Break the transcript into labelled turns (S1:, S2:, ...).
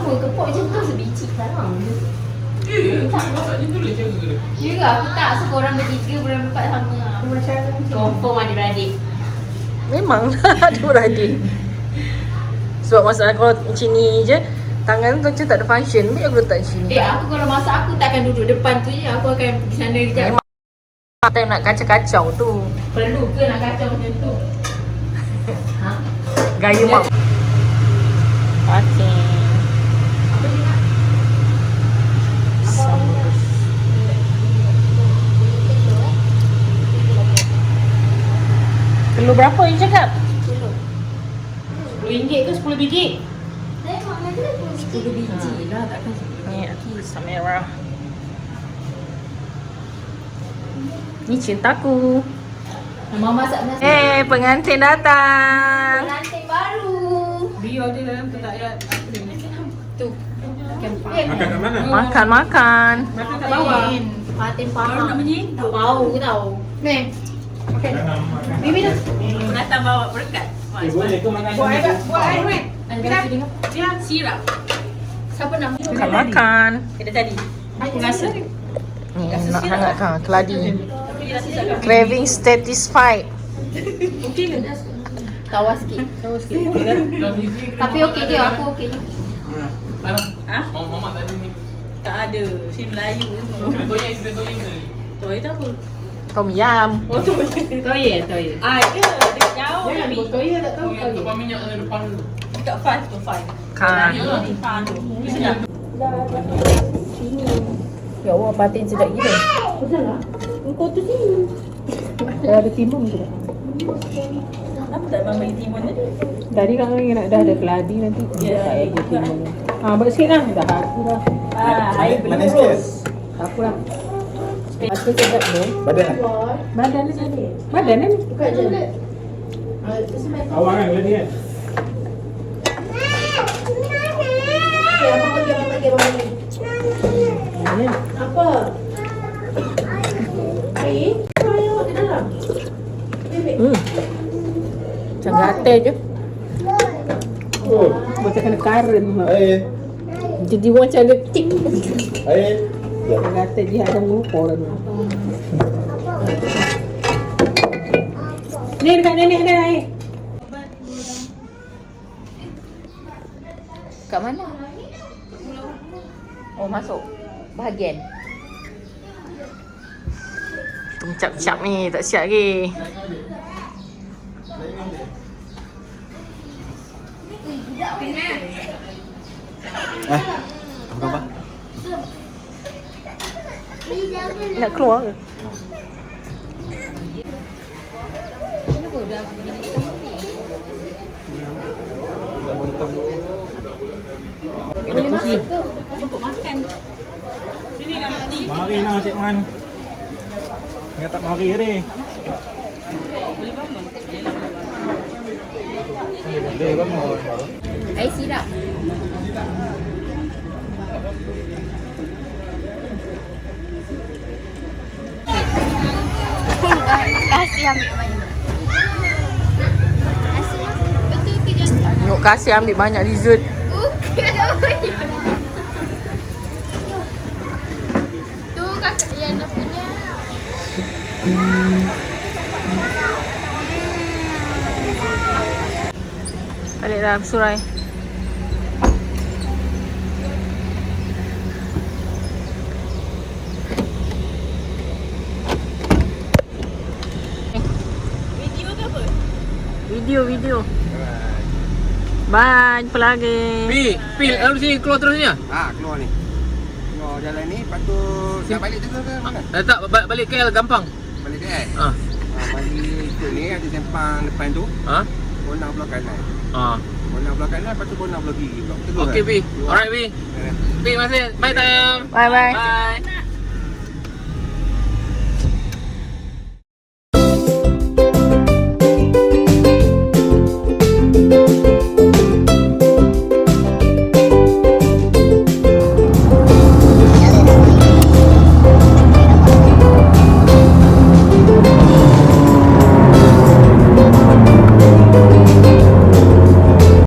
S1: Lama kepok macam tu sebiji sekarang.
S2: Tak masak je tu boleh jaga ke?
S1: Ya ke? Aku tak. So korang bertiga, korang berempat sama lah. Confirm adik-beradik.
S3: Memang ada beradik. Sebab masalah kalau macam ni je, tangan tu macam tak ada function. Biar aku letak macam ni.
S1: Aku kalau masak aku takkan duduk depan tu je. Aku akan pergi sana kejap.
S3: Memang time nak kacau-kacau tu.
S1: Perlu ke nak kacau macam tu? Ha?
S3: Gaya mak. Okay.
S1: Apa dia nak?
S3: Telur berapa you cakap?
S1: RM10 ke 10 biji?
S4: 10
S1: biji lah, takkan
S3: Ni asam merah. Ni cintaku.
S1: Mama masak nasi.
S3: Pengantin datang.
S1: Pengantin baru.
S2: Biar dia dalam tu tak payah apa ni.
S1: Tu.
S2: Makan kat mana?
S3: Makan.
S2: Makan kat bawah.
S1: Fatin
S4: Baru nak
S1: faham.
S4: menyitu.
S1: Tahu ke tahu. Ni. Okey. Bibi dah.
S4: Pengantin bawa berkat.
S2: Boleh ke makan?
S4: Buat air wet.
S1: Ya.
S4: Sirap.
S1: Siapa nama?
S3: Makan.
S4: Kita tadi. Aku rasa.
S3: Ni nak sangat kan keladi.
S4: Tapi dia rasa cakap.
S3: Craving satisfied.
S4: Okey ke?
S1: Tawas sikit. Tapi okey je, aku okey je.
S4: Ha?
S2: Mama tak ada ni.
S4: Tak ada. Si Melayu je semua.
S2: Kita toying ke?
S4: Toy tu apa?
S3: Tom yam.
S4: Oh tu.
S1: Toyel.
S4: Air ke? Dia jauh.
S1: Toyel tak tahu.
S2: Yang tumpah minyak ada depan tu.
S4: Dekat fan tu fan.
S3: Kan.
S4: Fan tu. Dia sedap.
S3: Ya Allah, patin sedap gila.
S1: Kau tu sini.
S3: Dah ada timun tu.
S4: Kenapa tak abang bagi timun tadi?
S3: Tadi kan nak dah ada keladi nanti.
S4: Ya,
S3: Tak ada timun. Buat sikit lah. Dah aku dah.
S4: Air
S5: Mana sikit?
S4: berlurus.
S3: Tak apa lah. Aku sedap tu.
S5: Badan lah.
S3: Badan ni jadi. Badan ni.
S1: Buka je.
S2: Awak kan tadi kan?
S1: Okey, abang bagi. Apa? Air? Air di dalam.
S3: Macam gatal je.
S5: Oh,
S3: Macam kena karen.
S5: air.
S3: Jadi macam ada tik.
S5: Air. Ya.
S3: Gatal dia ada lupa dah tu. Ni dekat nenek ada air.
S1: Kat mana? Oh, masuk. Bahagian.
S3: Cap-cap ni tak siap lagi.
S5: Apa?
S3: Nak keluar ke?
S1: Boleh masuk ke?
S4: Untuk makan. Sini dah mati.
S2: Mari nak Cik Man. Dia tak mari ni. Boleh bangun.
S1: Air sirap. Kasih ambil banyak. Betul ke jangan?
S3: Nyok kasih ambil banyak dessert.
S1: Tu kakak Yana punya.
S3: Balik dah bersurai.
S4: Video ke apa?
S3: Video. Bye, jumpa lagi.
S2: Pil, lalu sini keluar terus ni ah?
S5: Keluar ni. Keluar jalan ni, lepas tu nak balik tu ke mana?
S2: Tak, balik KL gampang.
S5: Balik ke eh?
S2: Ah.
S5: Balik tu ni ada sempang depan tu.
S2: Ha?
S5: Bona belah kanan.
S2: Ah.
S5: Bona belah kanan, lepas tu bona belah kiri. Blok tegur
S2: Okey,
S5: kan?
S2: Pi. Alright, Pi.
S5: Ya.
S2: Pi, masih. Bye, Tam.
S3: Bye.
S2: Bye.